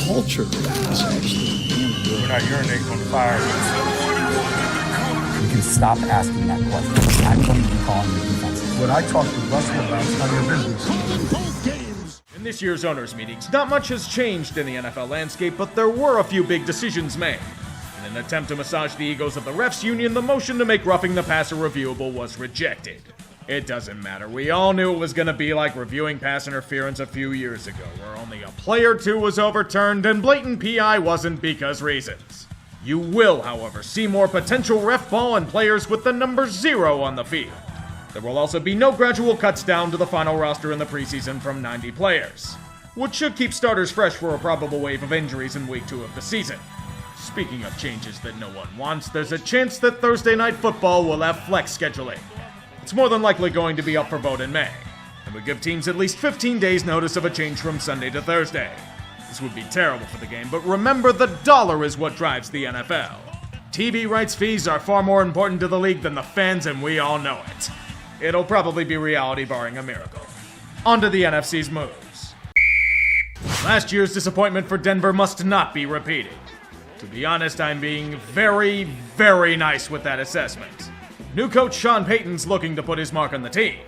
culture is actually damn good. We're not urinating on the fire. You can stop asking that question. I'm going to be calling the defense. What I talked to Russell about is none of your business. In this year's owners' meetings, not much has changed in the NFL landscape, but there were a few big decisions made. In an attempt to massage the egos of the refs union, the motion to make roughing the passer reviewable was rejected. It doesn't matter. We all knew it was going to be like reviewing pass interference a few years ago, where only a play or two was overturned and blatant PI wasn't because reasons. You will, however, see more potential ref ball and players with the number 0 on the field. There will also be no gradual cuts down to the final roster in the preseason from 90 players, which should keep starters fresh for a probable wave of injuries in week 2 of the season. Speaking of changes that no one wants, there's a chance that Thursday Night Football will have flex scheduling. It's more than likely going to be up for vote in May, and would give teams at least 15 days notice of a change from Sunday to Thursday. This would be terrible for the game, but remember, the dollar is what drives the NFL. TV rights fees are far more important to the league than the fans, and we all know it. It'll probably be reality barring a miracle. On to the NFC's moves. Last year's disappointment for Denver must not be repeated. To be honest, I'm being very, very nice with that assessment. New coach Sean Payton's looking to put his mark on the team.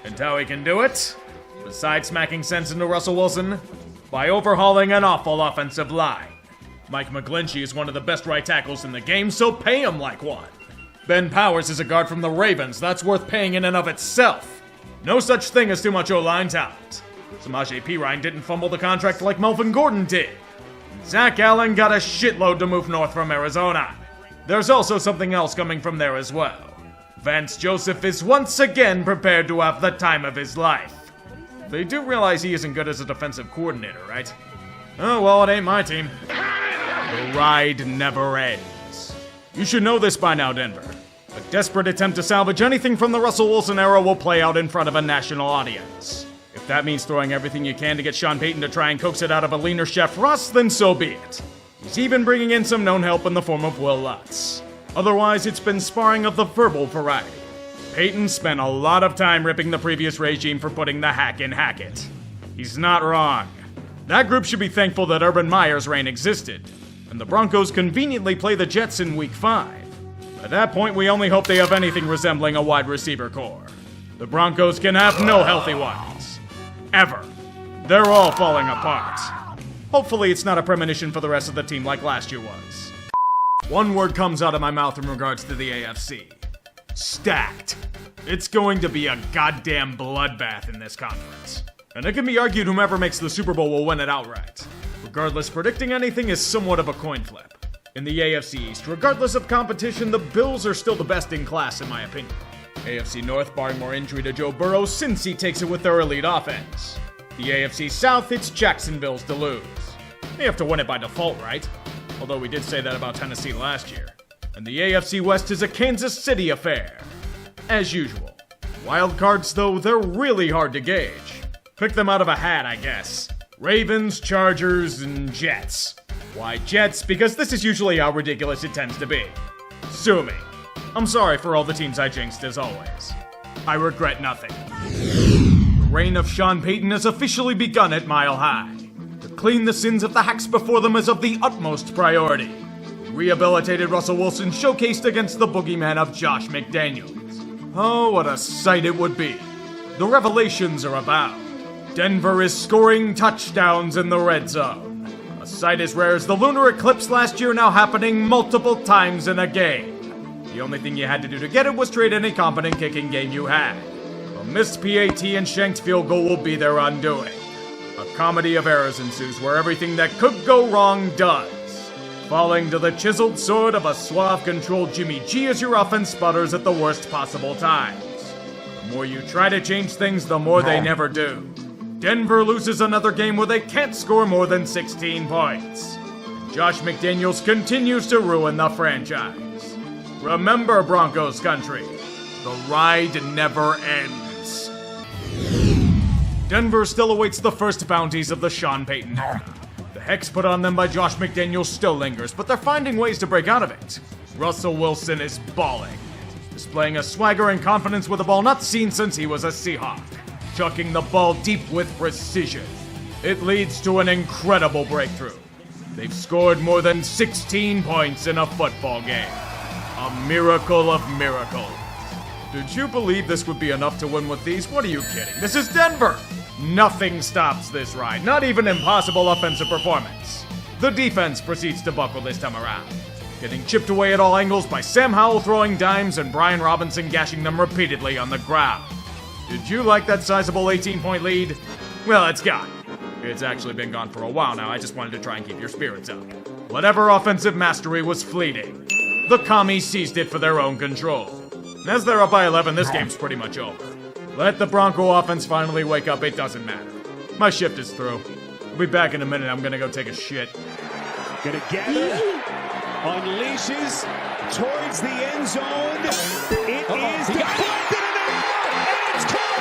And how he can do it? Besides smacking sense into Russell Wilson, by overhauling an awful offensive line. Mike McGlinchey is one of the best right tackles in the game, so pay him like one. Ben Powers is a guard from the Ravens. That's worth paying in and of itself. No such thing as too much O-line talent. Samaje Perine didn't fumble the contract like Melvin Gordon did. Zach Allen got a shitload to move north from Arizona. There's also something else coming from there as well. Vance Joseph is once again prepared to have the time of his life. They do realize he isn't good as a defensive coordinator, right? Oh, well, it ain't my team. The ride never ends. You should know this by now, Denver. A desperate attempt to salvage anything from the Russell Wilson era will play out in front of a national audience. If that means throwing everything you can to get Sean Payton to try and coax it out of a leaner Chef Russ, then so be it. He's even bringing in some known help in the form of Will Lutz. Otherwise, it's been sparring of the verbal variety. Payton spent a lot of time ripping the previous regime for putting the hack in Hackett. He's not wrong. That group should be thankful that Urban Meyer's reign existed, and the Broncos conveniently play the Jets in Week 5. At that point, we only hope they have anything resembling a wide receiver core. The Broncos can have no healthy ones. Ever. They're all falling apart. Hopefully it's not a premonition for the rest of the team like last year was. One word comes out of my mouth in regards to the AFC. Stacked. It's going to be a goddamn bloodbath in this conference. And it can be argued whomever makes the Super Bowl will win it outright. Regardless, predicting anything is somewhat of a coin flip. In the AFC East, regardless of competition, the Bills are still the best in class in my opinion. AFC North, barring more injury to Joe Burrow, Cincy takes it with their elite offense. The AFC South, it's Jacksonville's to lose. They have to win it by default, right? Although we did say that about Tennessee last year. And the AFC West is a Kansas City affair. As usual. Wild cards, though, they're really hard to gauge. Pick them out of a hat, I guess. Ravens, Chargers, and Jets. Why Jets? Because this is usually how ridiculous it tends to be. Sue me. I'm sorry for all the teams I jinxed as always. I regret nothing. The reign of Sean Payton has officially begun at Mile High. To clean the sins of the hacks before them is of the utmost priority. Rehabilitated Russell Wilson showcased against the boogeyman of Josh McDaniels. Oh, what a sight it would be. The revelations are abound. Denver is scoring touchdowns in the red zone. A sight as rare as the lunar eclipse last year now happening multiple times in a game. The only thing you had to do to get it was trade any competent kicking game you had. A missed PAT and shanked field goal will be their undoing. A comedy of errors ensues where everything that could go wrong does. Falling to the chiseled sword of a suave-controlled Jimmy G as your offense sputters at the worst possible times. The more you try to change things, the more they never do. Denver loses another game where they can't score more than 16 points. Josh McDaniels continues to ruin the franchise. Remember, Broncos country, the ride never ends. Denver still awaits the first bounties of the Sean Payton era. The hex put on them by Josh McDaniels still lingers, but they're finding ways to break out of it. Russell Wilson is balling, displaying a swagger and confidence with a ball not seen since he was a Seahawk, chucking the ball deep with precision. It leads to an incredible breakthrough. They've scored more than 16 points in a football game. A miracle of miracles. Did you believe this would be enough to win with these? What are you kidding? This is Denver! Nothing stops this ride, not even impossible offensive performance. The defense proceeds to buckle this time around, getting chipped away at all angles by Sam Howell throwing dimes and Brian Robinson gashing them repeatedly on the ground. Did you like that sizable 18-point lead? Well, it's gone. It's actually been gone for a while now. I just wanted to try and keep your spirits up. Whatever offensive mastery was fleeting, the commies seized it for their own control. And as they're up by 11, this game's pretty much over. Let the Bronco offense finally wake up, it doesn't matter. My shift is through. I'll be back in a minute, I'm gonna go take a shit. Gonna gather, unleashes towards the end zone. It is deflected and it's caught.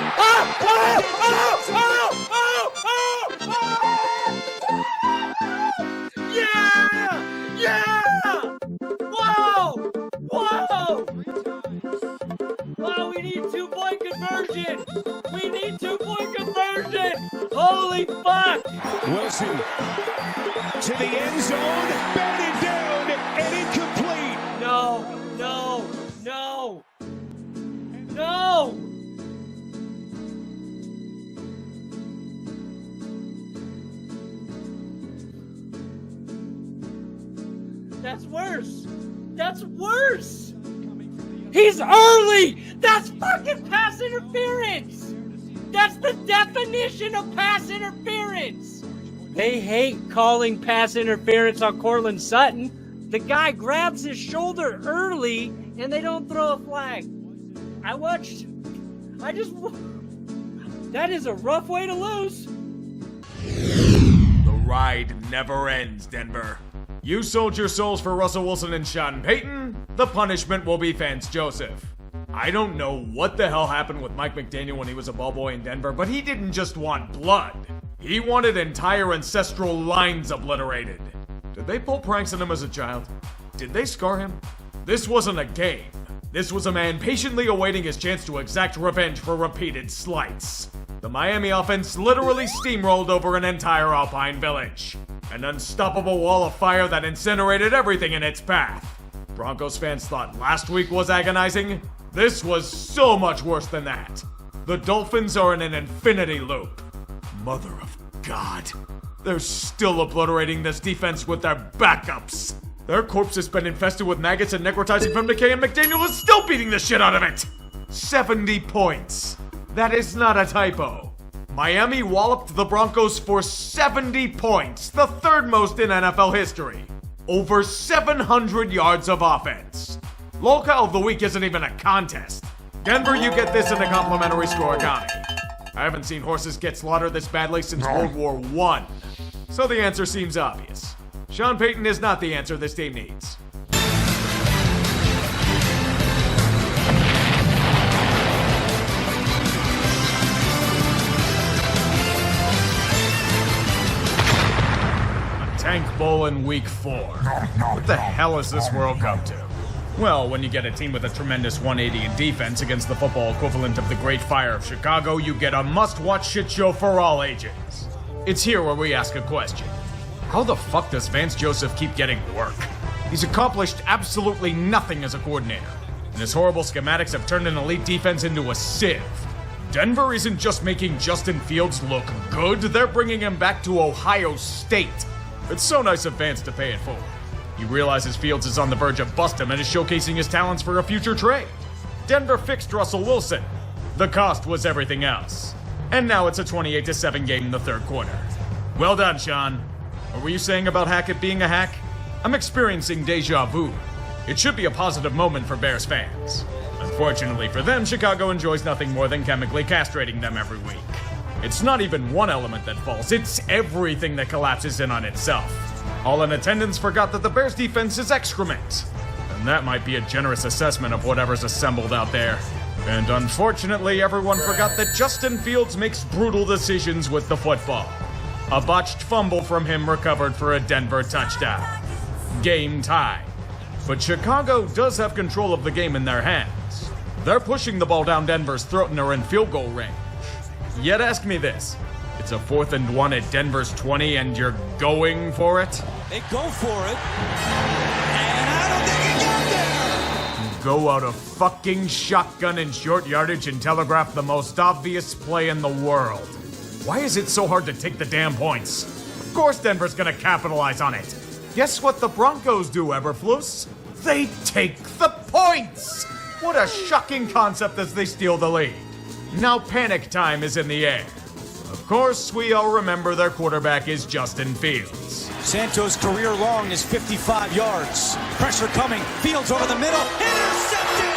Yeah! Yeah! Whoa! Whoa! Wow, we need 2-point conversion! We need 2-point conversion! Holy fuck! Wilson to the end zone, batted down and incomplete. No! No! No! No! That's worse! That's worse! He's early! That's fucking pass interference! That's the definition of pass interference! They hate calling pass interference on Cortland Sutton. The guy grabs his shoulder early and they don't throw a flag. That is a rough way to lose. The ride never ends, Denver. You sold your souls for Russell Wilson and Sean Payton. The punishment will be Vance Joseph. I don't know what the hell happened with Mike McDaniel when he was a ball boy in Denver, but he didn't just want blood. He wanted entire ancestral lines obliterated. Did they pull pranks on him as a child? Did they scar him? This wasn't a game. This was a man patiently awaiting his chance to exact revenge for repeated slights. The Miami offense literally steamrolled over an entire Alpine village. An unstoppable wall of fire that incinerated everything in its path. Broncos fans thought last week was agonizing. This was so much worse than that. The Dolphins are in an infinity loop. Mother of God. They're still obliterating this defense with their backups. Their corpse has been infested with maggots and necrotizing from decay, and McDaniel is still beating the shit out of it. 70 points. That is not a typo. Miami walloped the Broncos for 70 points, the third most in NFL history. Over 700 yards of offense. Lolcow of the week isn't even a contest. Denver, you get this in a complimentary score economy. I haven't seen horses get slaughtered this badly since World War I. So the answer seems obvious. Sean Payton is not the answer this team needs. Tank Bowl in week 4. What the hell has this world come to? Well, when you get a team with a tremendous 180 in defense against the football equivalent of the Great Fire of Chicago, you get a must-watch shit show for all ages. It's here where we ask a question. How the fuck does Vance Joseph keep getting work? He's accomplished absolutely nothing as a coordinator, and his horrible schematics have turned an elite defense into a sieve. Denver isn't just making Justin Fields look good, they're bringing him back to Ohio State. It's so nice of Vance to pay it forward. He realizes Fields is on the verge of bust him and is showcasing his talents for a future trade. Denver fixed Russell Wilson. The cost was everything else. And now it's a 28-7 game in the third quarter. Well done, Sean. What were you saying about Hackett being a hack? I'm experiencing deja vu. It should be a positive moment for Bears fans. Unfortunately for them, Chicago enjoys nothing more than chemically castrating them every week. It's not even one element that falls, it's everything that collapses in on itself. All in attendance forgot that the Bears defense is excrement. And that might be a generous assessment of whatever's assembled out there. And unfortunately, everyone forgot that Justin Fields makes brutal decisions with the football. A botched fumble from him recovered for a Denver touchdown. Game tie. But Chicago does have control of the game in their hands. They're pushing the ball down Denver's throat and are in field goal range. Yet ask me this. It's a 4th and 1 at Denver's 20 and you're going for it? They go for it. And I don't think he got there. You go out a fucking shotgun in short yardage and telegraph the most obvious play in the world. Why is it so hard to take the damn points? Of course Denver's gonna capitalize on it. Guess what the Broncos do, Eberflus? They take the points! What a shocking concept as they steal the lead. Now panic time is in the air. Of course, we all remember their quarterback is Justin Fields. Santos' career long is 55 yards. Pressure coming. Fields over the middle. Intercepted!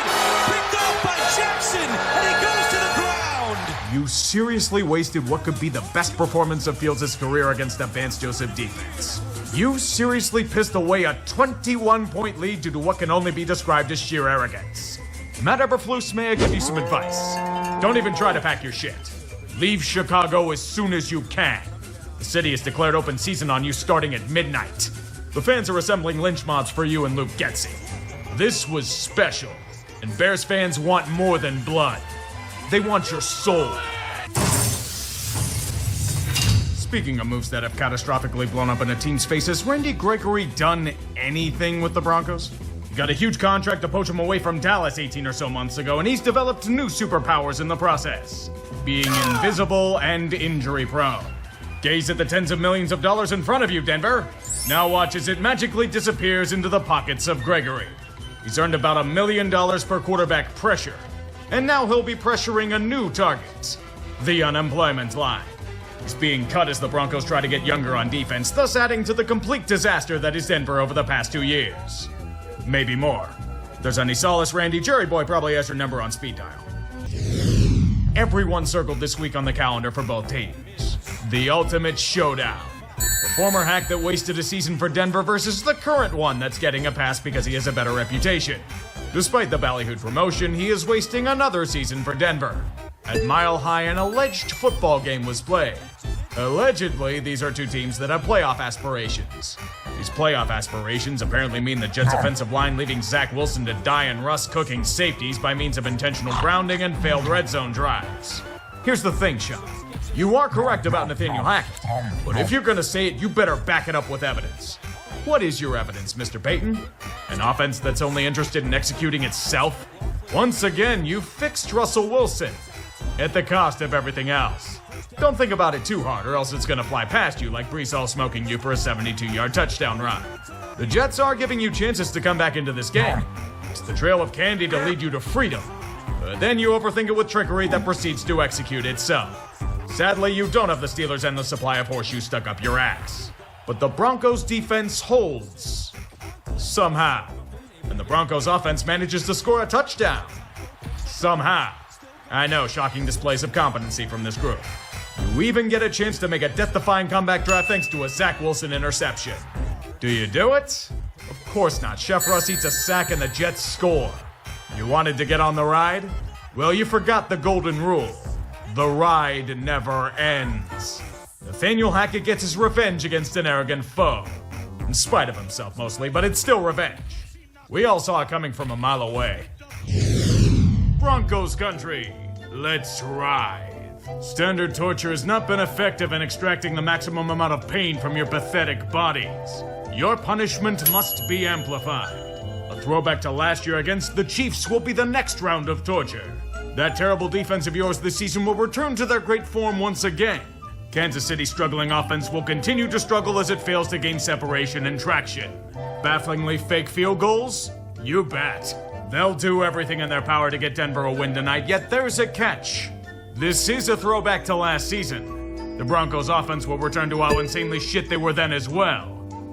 Picked off by Jackson, and he goes to the ground! You seriously wasted what could be the best performance of Fields' career against a Vance Joseph defense. You seriously pissed away a 21-point lead due to what can only be described as sheer arrogance. Matt Eberflus, may I give you some advice? Don't even try to pack your shit. Leave Chicago as soon as you can. The city has declared open season on you starting at midnight. The fans are assembling lynch mobs for you and Luke Getsy. This was special, and Bears fans want more than blood. They want your soul. Speaking of moves that have catastrophically blown up in a team's face, has Randy Gregory done anything with the Broncos? He got a huge contract to poach him away from Dallas 18 or so months ago, and he's developed new superpowers in the process. Being invisible and injury-prone. Gaze at the tens of millions of dollars in front of you, Denver. Now watch as it magically disappears into the pockets of Gregory. He's earned about $1 million per quarterback pressure, and now he'll be pressuring a new target, the unemployment line. He's being cut as the Broncos try to get younger on defense, thus adding to the complete disaster that is Denver over the past 2 years. Maybe more. If there's any solace, Randy, Jerry Boy probably has your number on speed dial. Everyone circled this week on the calendar for both teams. The ultimate showdown. The former hack that wasted a season for Denver versus the current one that's getting a pass because he has a better reputation. Despite the ballyhooed promotion, he is wasting another season for Denver. At Mile High, an alleged football game was played. Allegedly, these are two teams that have playoff aspirations. These playoff aspirations apparently mean the Jets' offensive line leaving Zach Wilson to die and Russ cooking safeties by means of intentional grounding and failed red zone drives. Here's the thing, Sean. You are correct about Nathaniel Hackett, but if you're gonna say it, you better back it up with evidence. What is your evidence, Mr. Payton? An offense that's only interested in executing itself? Once again, you fixed Russell Wilson at the cost of everything else. Don't think about it too hard, or else it's gonna fly past you like Brees Hall smoking you for a 72-yard touchdown run. The Jets are giving you chances to come back into this game. It's the trail of candy to lead you to freedom. But then you overthink it with trickery that proceeds to execute itself. Sadly, you don't have the Steelers' endless supply of horseshoes stuck up your ass. But the Broncos' defense holds. Somehow. And the Broncos' offense manages to score a touchdown. Somehow. I know, shocking displays of competency from this group. You even get a chance to make a death-defying comeback drive thanks to a Zach Wilson interception. Do you do it? Of course not. Chef Russ eats a sack and the Jets score. You wanted to get on the ride? Well, you forgot the golden rule. The ride never ends. Nathaniel Hackett gets his revenge against an arrogant foe. In spite of himself mostly, but it's still revenge. We all saw it coming from a mile away. Broncos country, let's ride. Standard torture has not been effective in extracting the maximum amount of pain from your pathetic bodies. Your punishment must be amplified. A throwback to last year against the Chiefs will be the next round of torture. That terrible defense of yours this season will return to their great form once again. Kansas City's struggling offense will continue to struggle as it fails to gain separation and traction. Bafflingly fake field goals? You bet. They'll do everything in their power to get Denver a win tonight, yet there's a catch. This is a throwback to last season. The Broncos' offense will return to how insanely shit they were then as well.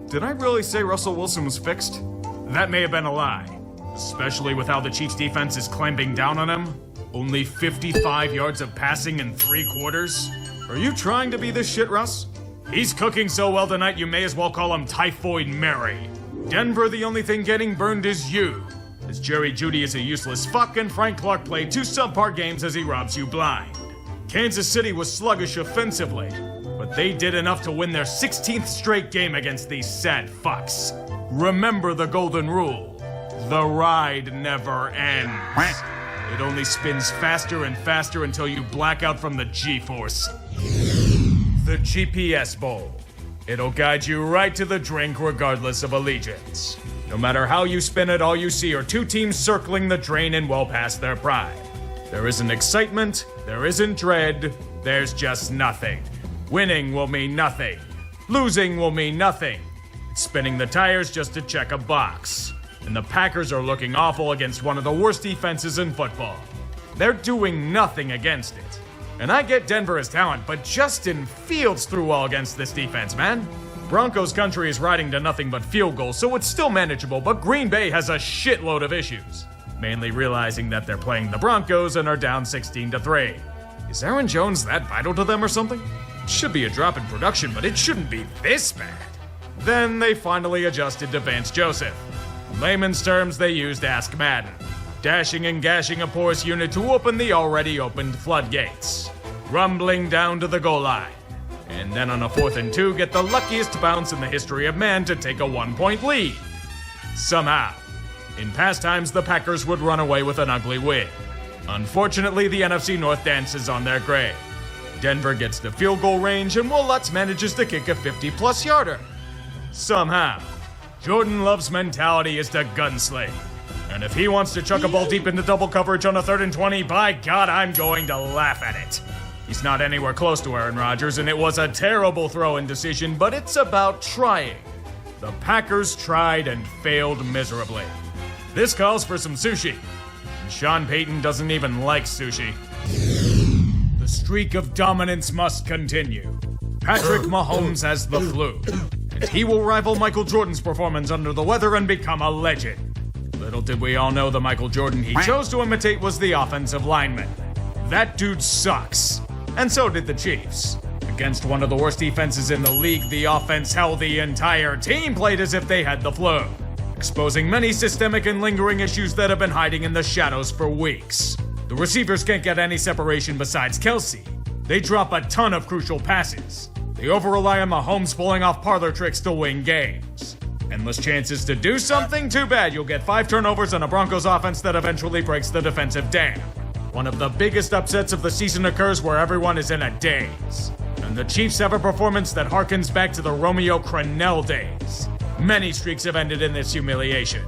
Did I really say Russell Wilson was fixed? That may have been a lie, especially with how the Chiefs' defense is clamping down on him. Only 55 yards of passing in 3 quarters? Are you trying to be this shit, Russ? He's cooking so well tonight you may as well call him Typhoid Mary. Denver, the only thing getting burned is you. As Jerry Jeudy is a useless fuck and Frank Clark played 2 subpar games as he robs you blind. Kansas City was sluggish offensively, but they did enough to win their 16th straight game against these sad fucks. Remember the golden rule. The ride never ends. It only spins faster and faster until you black out from the G-force. The GPS Bowl. It'll guide you right to the drink regardless of allegiance. No matter how you spin it, all you see are two teams circling the drain and well past their prime. There isn't excitement, there isn't dread, there's just nothing. Winning will mean nothing. Losing will mean nothing. It's spinning the tires just to check a box. And the Packers are looking awful against one of the worst defenses in football. They're doing nothing against it. And I get Denver as talent, but Justin Fields threw well against this defense, man. Broncos country is riding to nothing but field goals, so it's still manageable, but Green Bay has a shitload of issues. Mainly realizing that they're playing the Broncos and are down 16-3. Is Aaron Jones that vital to them or something? It should be a drop in production, but it shouldn't be this bad. Then they finally adjusted to Vance Joseph. In layman's terms, they used Ask Madden, dashing and gashing a porous unit to open the already opened floodgates, rumbling down to the goal line. And then on a 4th and 2, get the luckiest bounce in the history of man to take a 1-point lead. Somehow. In past times, the Packers would run away with an ugly win. Unfortunately, the NFC North dances on their grave. Denver gets to field goal range, and Will Lutz manages to kick a 50-plus yarder. Somehow. Jordan Love's mentality is to gunsling. And if he wants to chuck a ball deep into double coverage on a 3rd and 20, by God, I'm going to laugh at it. He's not anywhere close to Aaron Rodgers, and it was a terrible throw-in decision, but it's about trying. The Packers tried and failed miserably. This calls for some sushi. And Sean Payton doesn't even like sushi. The streak of dominance must continue. Patrick Mahomes has the flu, and he will rival Michael Jordan's performance under the weather and become a legend. Little did we all know the Michael Jordan he chose to imitate was the offensive lineman. That dude sucks. And so did the Chiefs. Against one of the worst defenses in the league, the offense held the entire team played as if they had the flu, exposing many systemic and lingering issues that have been hiding in the shadows for weeks. The receivers can't get any separation besides Kelsey. They drop a ton of crucial passes. They over-rely on Mahomes pulling off parlor tricks to win games. Endless chances to do something? Too bad you'll get 5 turnovers and a Broncos offense that eventually breaks the defensive dam. One of the biggest upsets of the season occurs where everyone is in a daze. And the Chiefs have a performance that harkens back to the Romeo Crennel days. Many streaks have ended in this humiliation.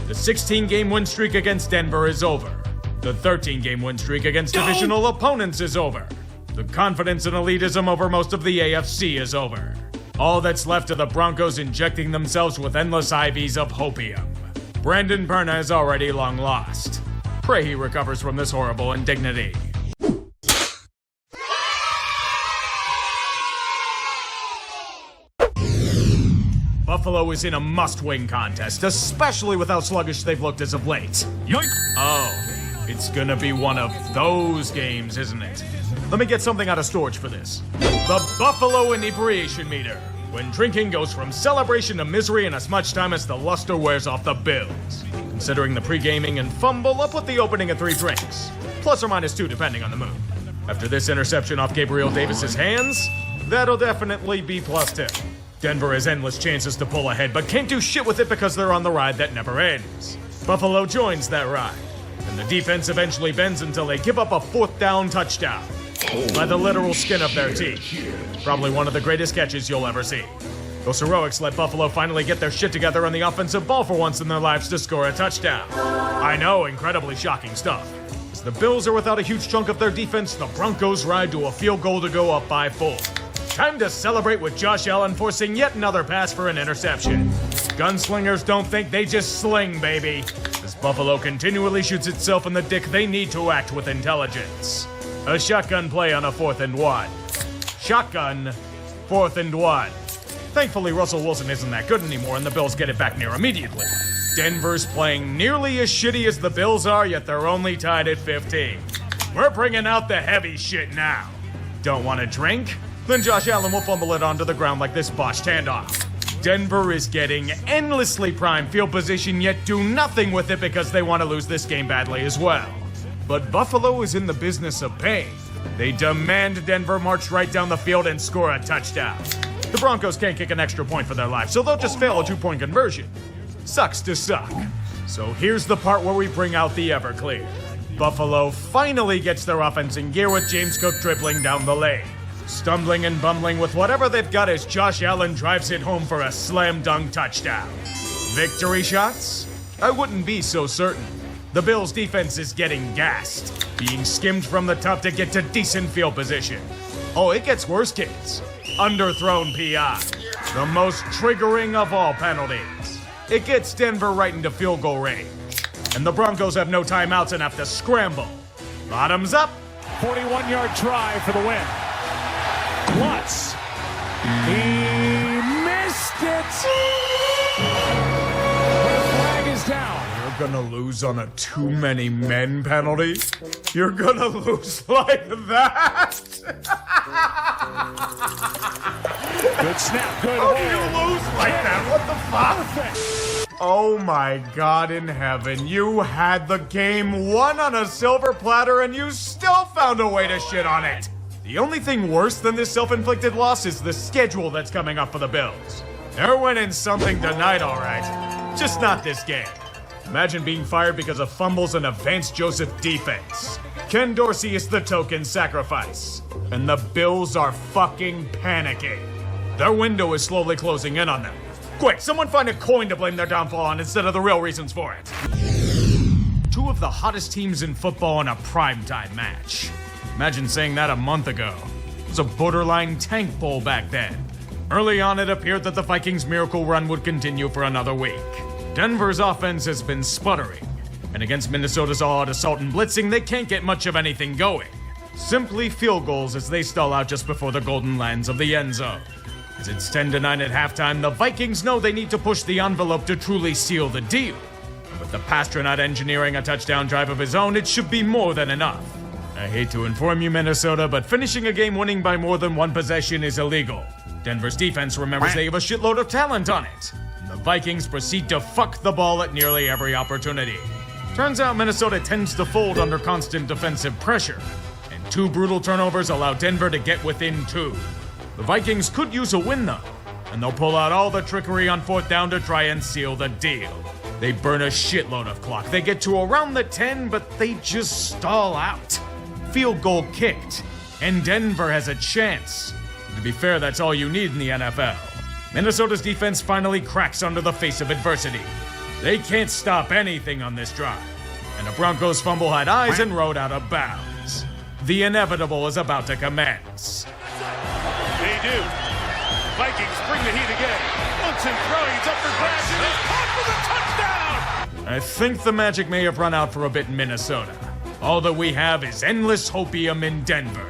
The 16-game win streak against Denver is over. The 13-game win streak against divisional opponents is over. The confidence and elitism over most of the AFC is over. All that's left are the Broncos injecting themselves with endless IVs of hopium. Brandon Perna is already long lost. Pray he recovers from this horrible indignity. Buffalo is in a must-win contest, especially with how sluggish they've looked as of late. Yoink! Oh, it's gonna be one of those games, isn't it? Let me get something out of storage for this. The Buffalo Inebriation Meter. When drinking goes from celebration to misery in as much time as the luster wears off the Bills. Considering the pre-gaming and fumble, I'll put the opening at 3 drinks. Plus or minus 2 depending on the mood. After this interception off Gabriel Davis's hands, that'll definitely be plus 2. Denver has endless chances to pull ahead, but can't do shit with it because they're on the ride that never ends. Buffalo joins that ride, and the defense eventually bends until they give up a 4th down touchdown. By the literal skin of their teeth. Probably one of the greatest catches you'll ever see. Those heroics let Buffalo finally get their shit together on the offensive ball for once in their lives to score a touchdown. I know, incredibly shocking stuff. As the Bills are without a huge chunk of their defense, the Broncos ride to a field goal to go up by 4. Time to celebrate with Josh Allen forcing yet another pass for an interception. Gunslingers don't think, they just sling, baby. As Buffalo continually shoots itself in the dick, they need to act with intelligence. A shotgun play on a 4th and 1. Shotgun, 4th and 1. Thankfully, Russell Wilson isn't that good anymore, and the Bills get it back near immediately. Denver's playing nearly as shitty as the Bills are, yet they're only tied at 15. We're bringing out the heavy shit now. Don't want a drink? Then Josh Allen will fumble it onto the ground like this botched handoff. Denver is getting endlessly prime field position, yet do nothing with it because they want to lose this game badly as well. But Buffalo is in the business of pain. They demand Denver march right down the field and score a touchdown. The Broncos can't kick an extra point for their life, so they'll just fail a 2-point conversion. Sucks to suck. So here's the part where we bring out the Everclear. Buffalo finally gets their offense in gear with James Cook dribbling down the lane. stumbling and bumbling with whatever they've got as Josh Allen drives it home for a slam dunk touchdown. Victory shots? I wouldn't be so certain. The Bills' defense is getting gassed, being skimmed from the top to get to decent field position. Oh, it gets worse, kids. Underthrown PI. The most triggering of all penalties. It gets Denver right into field goal range. And the Broncos have no timeouts and have to scramble. Bottoms up. 41-yard try for the win. Lutz. He missed it. The flag is down. You're gonna lose on a too many men penalty? You're gonna lose like that? Good snap. Good How hold. do you lose like that? What the fuck? Perfect. Oh my God in heaven, you had the game won on a silver platter and you still found a way to shit on it. The only thing worse than this self-inflicted loss is the schedule that's coming up for the Bills. They're winning something tonight, all right. Just not this game. Imagine being fired because of fumbles and a Vance Joseph defense. Ken Dorsey is the token sacrifice. And the Bills are fucking panicking. Their window is slowly closing in on them. Quick, someone find a coin to blame their downfall on instead of the real reasons for it. Two of the hottest teams in football in a primetime match. Imagine saying that a month ago. It was a borderline tank bowl back then. Early on, it appeared that the Vikings' miracle run would continue for another week. Denver's offense has been sputtering, and against Minnesota's all-out assault and blitzing, they can't get much of anything going. Simply field goals as they stall out just before the golden lands of the end zone. As it's 10-9 at halftime, the Vikings know they need to push the envelope to truly seal the deal. And with the Pasternak engineering a touchdown drive of his own, it should be more than enough. I hate to inform you, Minnesota, but finishing a game winning by more than one possession is illegal. Denver's defense remembers they have a shitload of talent on it. And the Vikings proceed to fuck the ball at nearly every opportunity. Turns out Minnesota tends to fold under constant defensive pressure, and two brutal turnovers allow Denver to get within two. The Vikings could use a win, though, and they'll pull out all the trickery on fourth down to try and seal the deal. They burn a shitload of clock. They get to around the 10, but they just stall out. Field goal kicked, and Denver has a chance. To be fair, that's all you need in the NFL. Minnesota's defense finally cracks under the face of adversity. They can't stop anything on this drive, and the Broncos fumble had eyes and rode out of bounds. The inevitable is about to commence. They do. Vikings bring the heat again. Munson throws up for grabs and is caught for the touchdown! I think the magic may have run out for a bit in Minnesota. All that we have is endless hopium in Denver.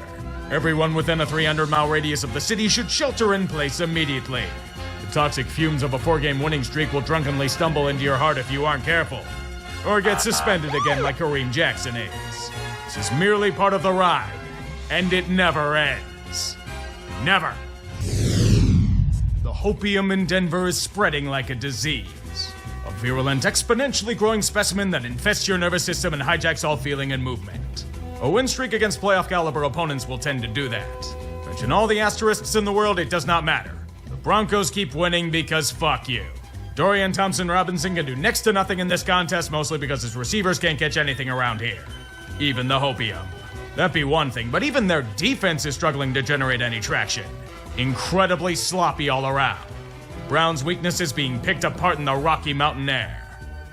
Everyone within a 300-mile radius of the city should shelter in place immediately. The toxic fumes of a 4-game winning streak will drunkenly stumble into your heart if you aren't careful. Or get suspended again like Kareem Jackson is. This is merely part of the ride, and it never ends. Never. The hopium in Denver is spreading like a disease. A virulent, exponentially growing specimen that infests your nervous system and hijacks all feeling and movement. A win streak against playoff-caliber opponents will tend to do that. Mention all the asterisks in the world, it does not matter. The Broncos keep winning because fuck you. Dorian Thompson-Robinson can do next to nothing in this contest, mostly because his receivers can't catch anything around here. Even the hopium. That'd be one thing, but even their defense is struggling to generate any traction. Incredibly sloppy all around. Brown's weakness is being picked apart in the Rocky Mountain air.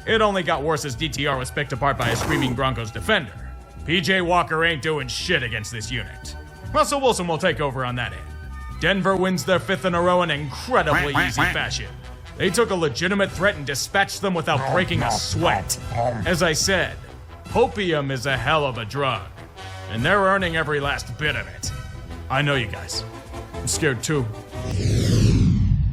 It only got worse as DTR was picked apart by a screaming Broncos defender. PJ Walker ain't doing shit against this unit. Russell Wilson will take over on that end. Denver wins their 5th in a row in incredibly easy fashion. They took a legitimate threat and dispatched them without breaking a sweat. As I said, hopium is a hell of a drug, and they're earning every last bit of it. I know you guys. I'm scared too.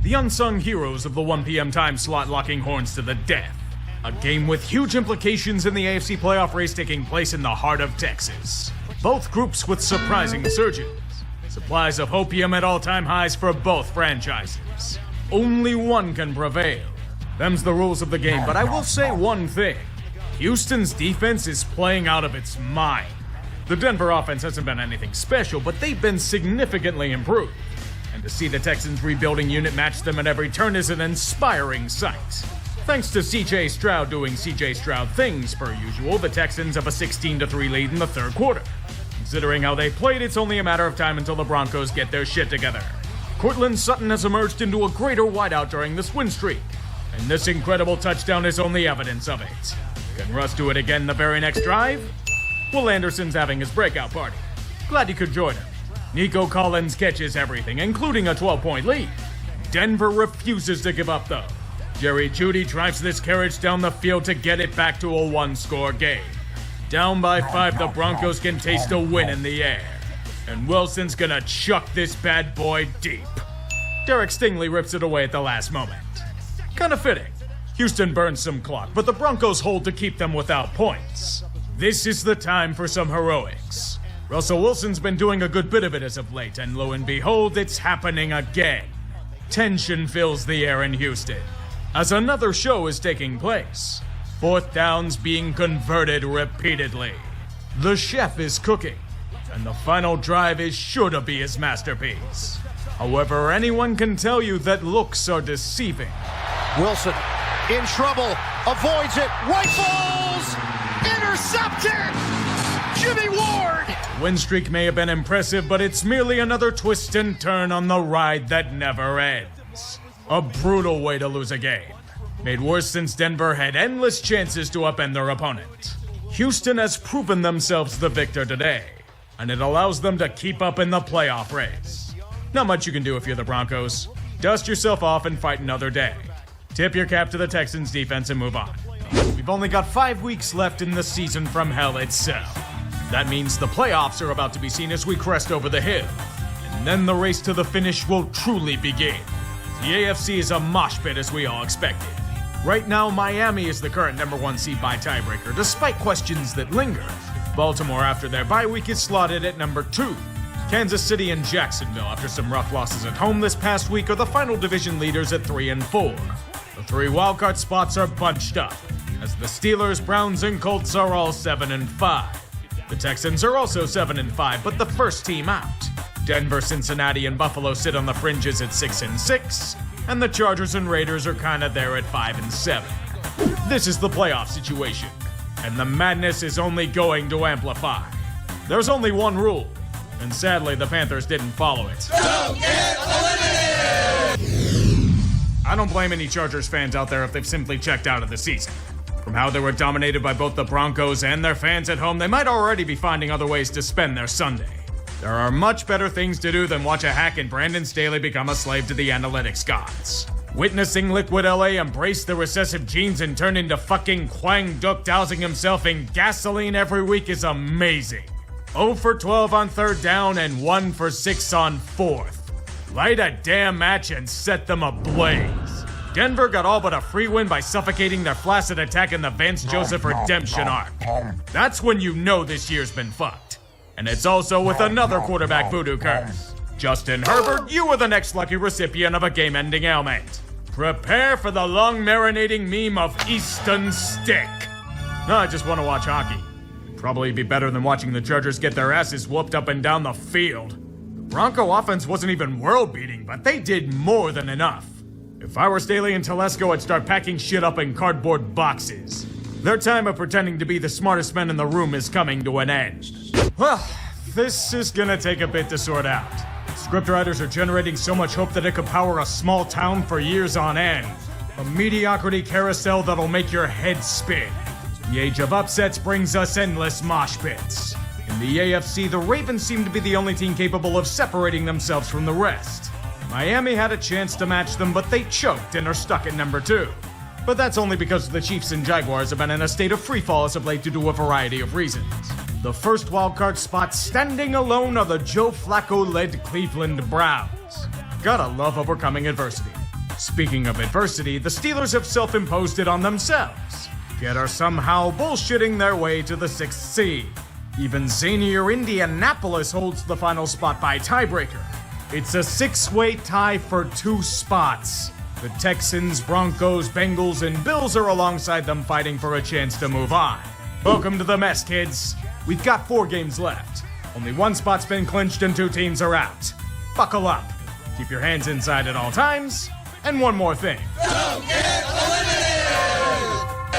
The unsung heroes of the 1 p.m. time slot locking horns to the death. A game with huge implications in the AFC playoff race taking place in the heart of Texas. Both groups with surprising surges. Supplies of hopium at all-time highs for both franchises. Only one can prevail. Them's the rules of the game, but I will say one thing. Houston's defense is playing out of its mind. The Denver offense hasn't been anything special, but they've been significantly improved. And to see the Texans' rebuilding unit match them at every turn is an inspiring sight. Thanks to C.J. Stroud doing C.J. Stroud things per usual, the Texans have a 16-3 lead in the third quarter. Considering how they played, it's only a matter of time until the Broncos get their shit together. Cortland Sutton has emerged into a greater wideout during this win streak, and this incredible touchdown is only evidence of it. Can Russ do it again the very next drive? Will Anderson's having his breakout party. Glad you could join him. Nico Collins catches everything, including a 12-point lead. Denver refuses to give up, though. Jerry Jeudy drives this carriage down the field to get it back to a one-score game. Down by 5, the Broncos can taste a win in the air. And Wilson's gonna chuck this bad boy deep. Derek Stingley rips it away at the last moment. Kinda fitting. Houston burns some clock, but the Broncos hold to keep them without points. This is the time for some heroics. Russell Wilson's been doing a good bit of it as of late, and lo and behold, it's happening again. Tension fills the air in Houston as another show is taking place. Fourth downs being converted repeatedly. The chef is cooking, and the final drive is sure to be his masterpiece. However, anyone can tell you that looks are deceiving. Wilson in trouble, avoids it, rifles, intercepted! Jimmy Ward! Win streak may have been impressive, but it's merely another twist and turn on the ride that never ends. A brutal way to lose a game. Made worse since Denver had endless chances to upend their opponent. Houston has proven themselves the victor today, and it allows them to keep up in the playoff race. Not much you can do if you're the Broncos. Dust yourself off and fight another day. Tip your cap to the Texans defense and move on. We've only got 5 weeks left in the season from hell itself. That means the playoffs are about to be seen as we crest over the hill. And then the race to the finish will truly begin. The AFC is a mosh pit as we all expected. Right now, Miami is the current number 1 seed by tiebreaker, despite questions that linger. Baltimore, after their bye week, is slotted at number 2. Kansas City and Jacksonville, after some rough losses at home this past week, are the final division leaders at 3 and 4. The 3 wildcard spots are bunched up, as the Steelers, Browns, and Colts are all 7 and 5. The Texans are also 7 and 5, but the first team out. Denver, Cincinnati, and Buffalo sit on the fringes at 6 and 6, and the Chargers and Raiders are kinda there at 5 and 7. This is the playoff situation, and the madness is only going to amplify. There's only one rule, and sadly the Panthers didn't follow it. Don't get eliminated! I don't blame any Chargers fans out there if they've simply checked out of the season. From how they were dominated by both the Broncos and their fans at home, they might already be finding other ways to spend their Sunday. There are much better things to do than watch a hack and Brandon Staley become a slave to the analytics gods. Witnessing Liquid LA embrace the recessive genes and turn into fucking Quang Duck dousing himself in gasoline every week is amazing. 0 for 12 on 3rd down and 1 for 6 on 4th. Light a damn match and set them ablaze. Denver got all but a free win by suffocating their flaccid attack in the Vance Joseph redemption arc. That's when you know this year's been fucked. And it's also with another quarterback voodoo curse. Justin Herbert, you are the next lucky recipient of a game-ending ailment. Prepare for the long-marinating meme of Easton Stick. No, I just want to watch hockey. Probably be better than watching the Chargers get their asses whooped up and down the field. The Bronco offense wasn't even world-beating, but they did more than enough. If I were Staley and Telesco, I'd start packing shit up in cardboard boxes. Their time of pretending to be the smartest men in the room is coming to an end. Well, this is gonna take a bit to sort out. Scriptwriters are generating so much hope that it could power a small town for years on end. A mediocrity carousel that'll make your head spin. The age of upsets brings us endless mosh pits. In the AFC, the Ravens seem to be the only team capable of separating themselves from the rest. Miami had a chance to match them, but they choked and are stuck at number 2. But that's only because the Chiefs and Jaguars have been in a state of freefall as of late due to a variety of reasons. The first wildcard spot standing alone are the Joe Flacco-led Cleveland Browns. Gotta love overcoming adversity. Speaking of adversity, the Steelers have self-imposed it on themselves, yet are somehow bullshitting their way to the 6th seed. Even zanier Indianapolis holds the final spot by tiebreaker. It's a 6-way tie for 2 spots. The Texans, Broncos, Bengals, and Bills are alongside them fighting for a chance to move on. Welcome to the mess, kids. We've got 4 games left. Only 1 spot's been clinched and 2 teams are out. Buckle up. Keep your hands inside at all times. And one more thing. Don't get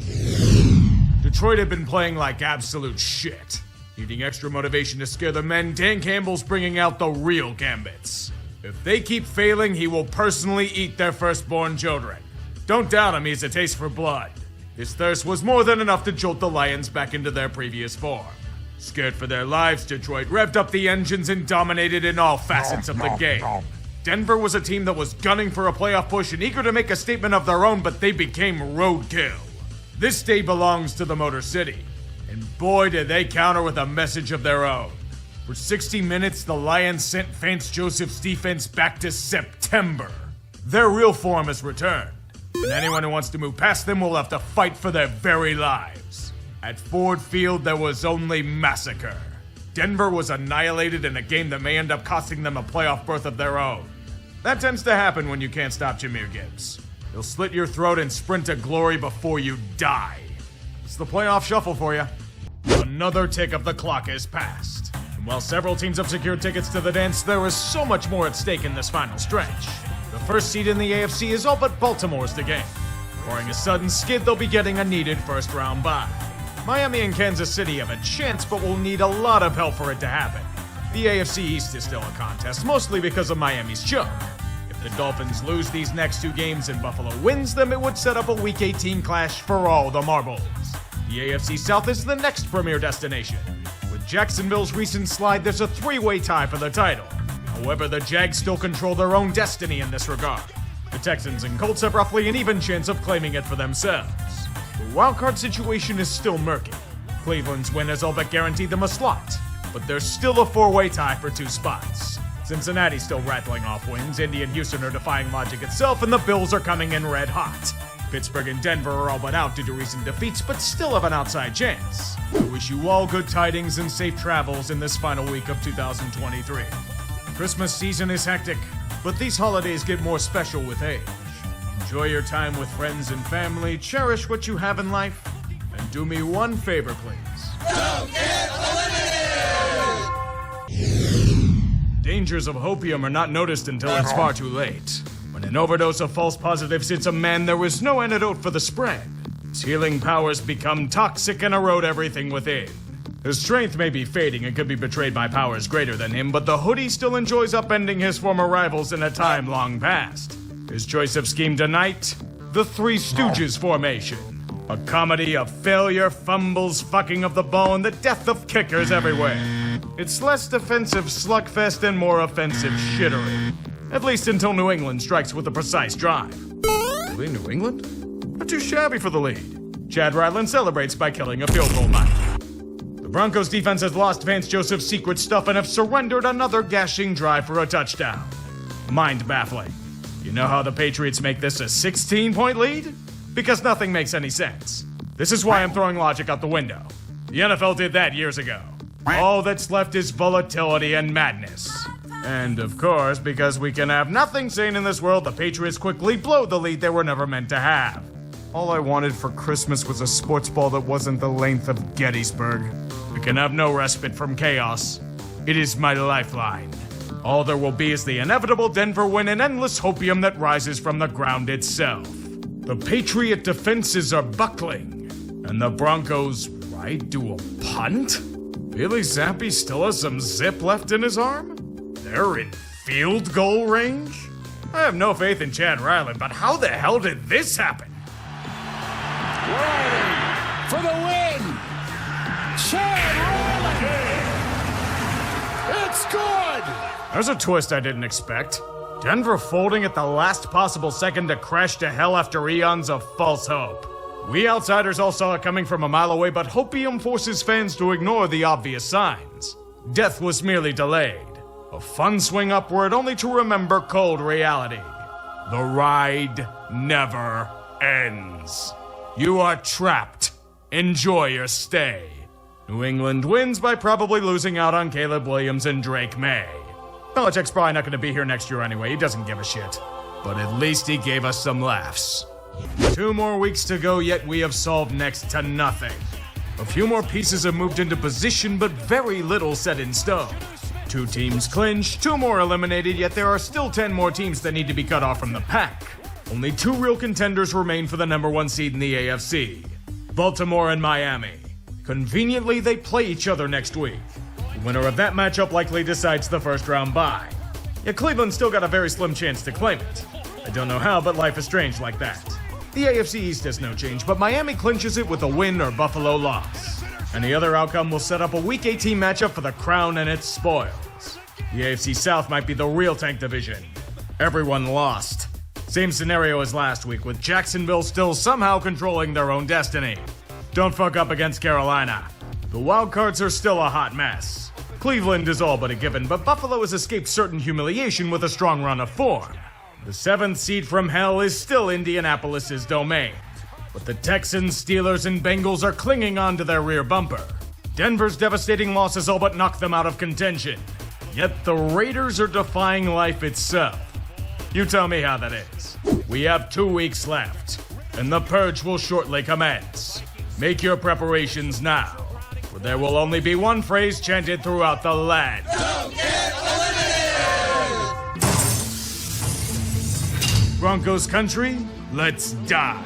eliminated! Detroit had been playing like absolute shit. Needing extra motivation to scare the men, Dan Campbell's bringing out the real Gambits. If they keep failing, he will personally eat their firstborn children. Don't doubt him, he has a taste for blood. His thirst was more than enough to jolt the Lions back into their previous form. Scared for their lives, Detroit revved up the engines and dominated in all facets of the game. Denver was a team that was gunning for a playoff push and eager to make a statement of their own, but they became roadkill. This day belongs to the Motor City, and boy did they counter with a message of their own. For 60 minutes, the Lions sent Vance Joseph's defense back to September. Their real form has returned, and anyone who wants to move past them will have to fight for their very lives. At Ford Field, there was only massacre. Denver was annihilated in a game that may end up costing them a playoff berth of their own. That tends to happen when you can't stop Jahmyr Gibbs. He'll slit your throat and sprint to glory before you die. It's the playoff shuffle for you. Another tick of the clock has passed. And while several teams have secured tickets to the dance, there is so much more at stake in this final stretch. The first seed in the AFC is all but Baltimore's to gain. Barring a sudden skid, they'll be getting a needed first-round bye. Miami and Kansas City have a chance, but will need a lot of help for it to happen. The AFC East is still a contest, mostly because of Miami's choke. If the Dolphins lose these next two games and Buffalo wins them, it would set up a Week 18 clash for all the marbles. The AFC South is the next premier destination. With Jacksonville's recent slide, there's a three-way tie for the title. However, the Jags still control their own destiny in this regard. The Texans and Colts have roughly an even chance of claiming it for themselves. The wildcard situation is still murky. Cleveland's win has all but guaranteed them a slot, but there's still a four-way tie for two spots. Cincinnati's still rattling off wins, Indy and Houston are defying logic itself, and the Bills are coming in red hot. Pittsburgh and Denver are all but out due to recent defeats, but still have an outside chance. I wish you all good tidings and safe travels in this final week of 2023. Christmas season is hectic, but these holidays get more special with age. Enjoy your time with friends and family, cherish what you have in life, and do me one favor, please. Don't get eliminated! Dangers of hopium are not noticed until it's far too late. When an overdose of false positives hits a man, there is no antidote for the spread. His healing powers become toxic and erode everything within. His strength may be fading and could be betrayed by powers greater than him, but the hoodie still enjoys upending his former rivals in a time long past. His choice of scheme tonight? The Three Stooges formation. A comedy of failure, fumbles, fucking of the ball, and the death of kickers everywhere. It's less defensive slugfest and more offensive shittery. At least until New England strikes with a precise drive. Really, New England? Not too shabby for the lead. Chad Ryland celebrates by killing a field goal Mike. The Broncos defense has lost Vance Joseph's secret stuff and have surrendered another gashing drive for a touchdown. Mind-baffling. You know how the Patriots make this a 16-point lead? Because nothing makes any sense. This is why I'm throwing logic out the window. The NFL did that years ago. All that's left is volatility and madness. And of course, because we can have nothing sane in this world, the Patriots quickly blow the lead they were never meant to have. All I wanted for Christmas was a sports ball that wasn't the length of Gettysburg. We can have no respite from chaos. It is my lifeline. All there will be is the inevitable Denver win and endless hopium that rises from the ground itself. The Patriot defenses are buckling, and the Broncos might do a punt? Bailey Zappi still has some zip left in his arm? They're in field goal range? I have no faith in Chad Ryland, but how the hell did this happen? Ryland for the win! Chad Ryland! It's good! There's a twist I didn't expect. Denver folding at the last possible second to crash to hell after eons of false hope. We outsiders all saw it coming from a mile away, but hopium forces fans to ignore the obvious signs. Death was merely delayed. A fun swing upward only to remember cold reality. The ride never ends. You are trapped. Enjoy your stay. New England wins by probably losing out on Caleb Williams and Drake May. Belichick's probably not going to be here next year anyway. He doesn't give a shit. But at least he gave us some laughs. 2 more weeks to go, yet we have solved next to nothing. A few more pieces have moved into position, but very little set in stone. 2 teams clinched, 2 more eliminated, yet there are still 10 more teams that need to be cut off from the pack. Only 2 real contenders remain for the number 1 seed in the AFC. Baltimore and Miami. Conveniently, they play each other next week. The winner of that matchup likely decides the first round bye. Yet Cleveland's still got a very slim chance to claim it. I don't know how, but life is strange like that. The AFC East has no change, but Miami clinches it with a win or Buffalo loss. Any other outcome will set up a Week 18 matchup for the crown and its spoils. The AFC South might be the real tank division. Everyone lost. Same scenario as last week, with Jacksonville still somehow controlling their own destiny. Don't fuck up against Carolina. The wildcards are still a hot mess. Cleveland is all but a given, but Buffalo has escaped certain humiliation with a strong run of form. The 7th seed from hell is still Indianapolis's domain. But the Texans, Steelers, and Bengals are clinging on to their rear bumper. Denver's devastating losses all but knocked them out of contention. Yet the Raiders are defying life itself. You tell me how that is. We have 2 weeks left, and the purge will shortly commence. Make your preparations now, for there will only be one phrase chanted throughout the land. Don't get eliminated! Broncos country, let's die.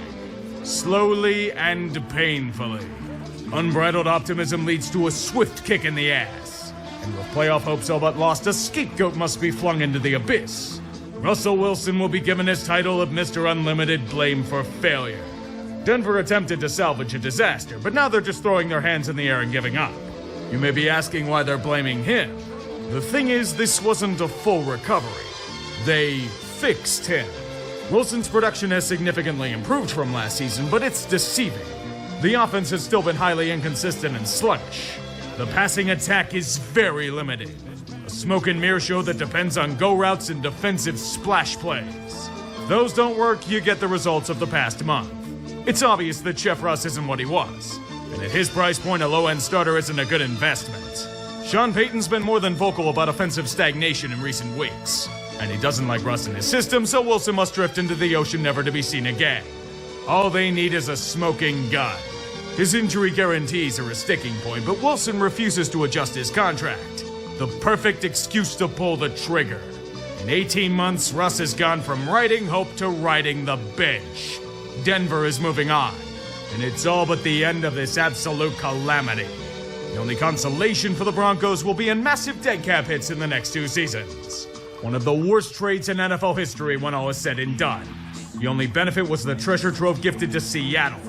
Slowly and painfully. Unbridled optimism leads to a swift kick in the ass. And with playoff hopes all but lost, a scapegoat must be flung into the abyss. Russell Wilson will be given his title of Mr. Unlimited Blame for Failure. Denver attempted to salvage a disaster, but now they're just throwing their hands in the air and giving up. You may be asking why they're blaming him. The thing is, this wasn't a full recovery. They fixed him. Wilson's production has significantly improved from last season, but it's deceiving. The offense has still been highly inconsistent and sluggish. The passing attack is very limited. A smoke and mirror show that depends on go routes and defensive splash plays. If those don't work, you get the results of the past month. It's obvious that Chef Russ isn't what he was, and at his price point, a low-end starter isn't a good investment. Sean Payton's been more than vocal about offensive stagnation in recent weeks, and he doesn't like Russ in his system, so Wilson must drift into the ocean never to be seen again. All they need is a smoking gun. His injury guarantees are a sticking point, but Wilson refuses to adjust his contract. The perfect excuse to pull the trigger. In 18 months, Russ has gone from riding hope to riding the bench. Denver is moving on, and it's all but the end of this absolute calamity. The only consolation for the Broncos will be in massive dead cap hits in the next 2 seasons. One of the worst trades in NFL history when all is said and done. The only benefit was the treasure trove gifted to Seattle.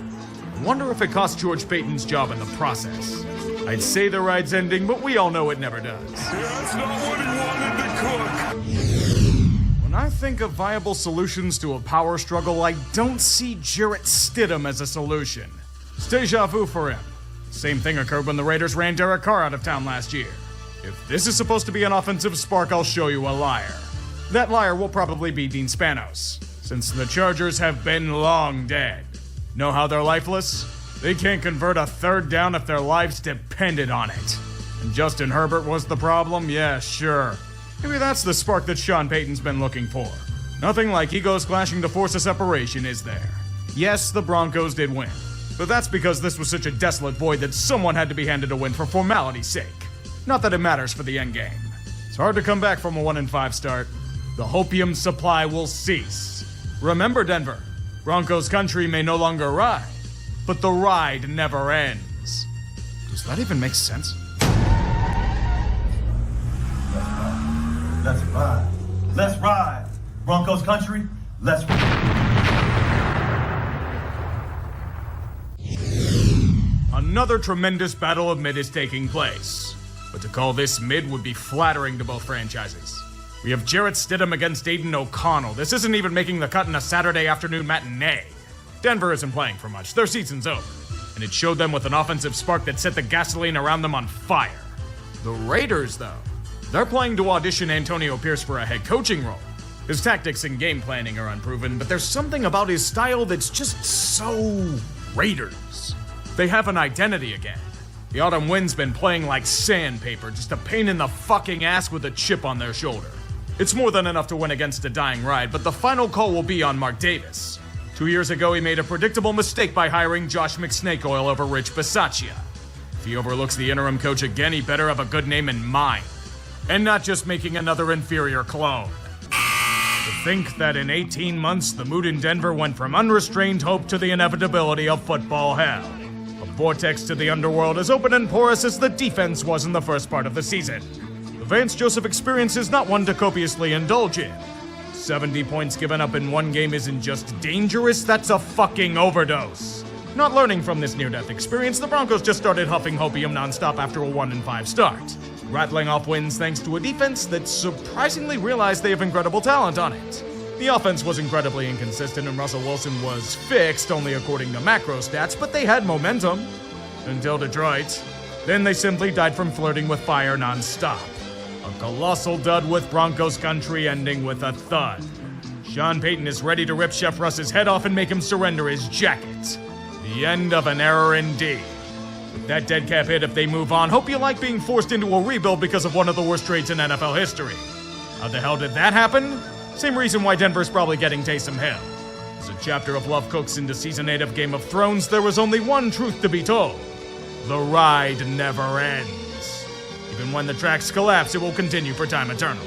I wonder if it cost George Payton's job in the process. I'd say the ride's ending, but we all know it never does. That's not what he wanted to cook. When I think of viable solutions to a power struggle, I don't see Jarrett Stidham as a solution. It's deja vu for him. Same thing occurred when the Raiders ran Derek Carr out of town last year. If this is supposed to be an offensive spark, I'll show you a liar. That liar will probably be Dean Spanos, since the Chargers have been long dead. Know how they're lifeless? They can't convert a 3rd down if their lives depended on it. And Justin Herbert was the problem? Yeah, sure. Maybe that's the spark that Sean Payton's been looking for. Nothing like egos clashing to force a separation, is there? Yes, the Broncos did win. But that's because this was such a desolate void that someone had to be handed a win for formality's sake. Not that it matters for the endgame. It's hard to come back from a 1-5 start. The hopium supply will cease. Remember, Denver, Broncos country may no longer ride, but the ride never ends. Does that even make sense? Let's ride. Let's ride. Broncos country, let's ride. Another tremendous battle of mid is taking place. But to call this mid would be flattering to both franchises. We have Jarrett Stidham against Aiden O'Connell. This isn't even making the cut in a Saturday afternoon matinee. Denver isn't playing for much. Their season's over. And it showed them with an offensive spark that set the gasoline around them on fire. The Raiders, though, they're playing to audition Antonio Pierce for a head coaching role. His tactics and game planning are unproven, but there's something about his style that's just so Raiders. They have an identity again. The autumn wind's been playing like sandpaper, just a pain in the fucking ass with a chip on their shoulder. It's more than enough to win against a dying ride, but the final call will be on Mark Davis. 2 years ago, he made a predictable mistake by hiring Josh McSnakeoil over Rich Bisaccia. If he overlooks the interim coach again, he better have a good name in mind. And not just making another inferior clone. To think that in 18 months, the mood in Denver went from unrestrained hope to the inevitability of football hell. A vortex to the underworld as open and porous as the defense was in the first part of the season. The Vance Joseph experience is not one to copiously indulge in. 70 points given up in one game isn't just dangerous, that's a fucking overdose. Not learning from this near-death experience, the Broncos just started huffing hopium nonstop after a 1-5 start, rattling off wins thanks to a defense that surprisingly realized they have incredible talent on it. The offense was incredibly inconsistent and Russell Wilson was fixed only according to macro stats, but they had momentum. Until Detroit. Then they simply died from flirting with fire nonstop. A colossal dud with Broncos country ending with a thud. Sean Payton is ready to rip Chef Russ's head off and make him surrender his jacket. The end of an era indeed. With that dead cap hit if they move on, hope you like being forced into a rebuild because of one of the worst trades in NFL history. How the hell did that happen? Same reason why Denver's probably getting Taysom Hill. As a chapter of love cooks into Season 8 of Game of Thrones, there was only one truth to be told. The ride never ends. Even when the tracks collapse, it will continue for time eternal.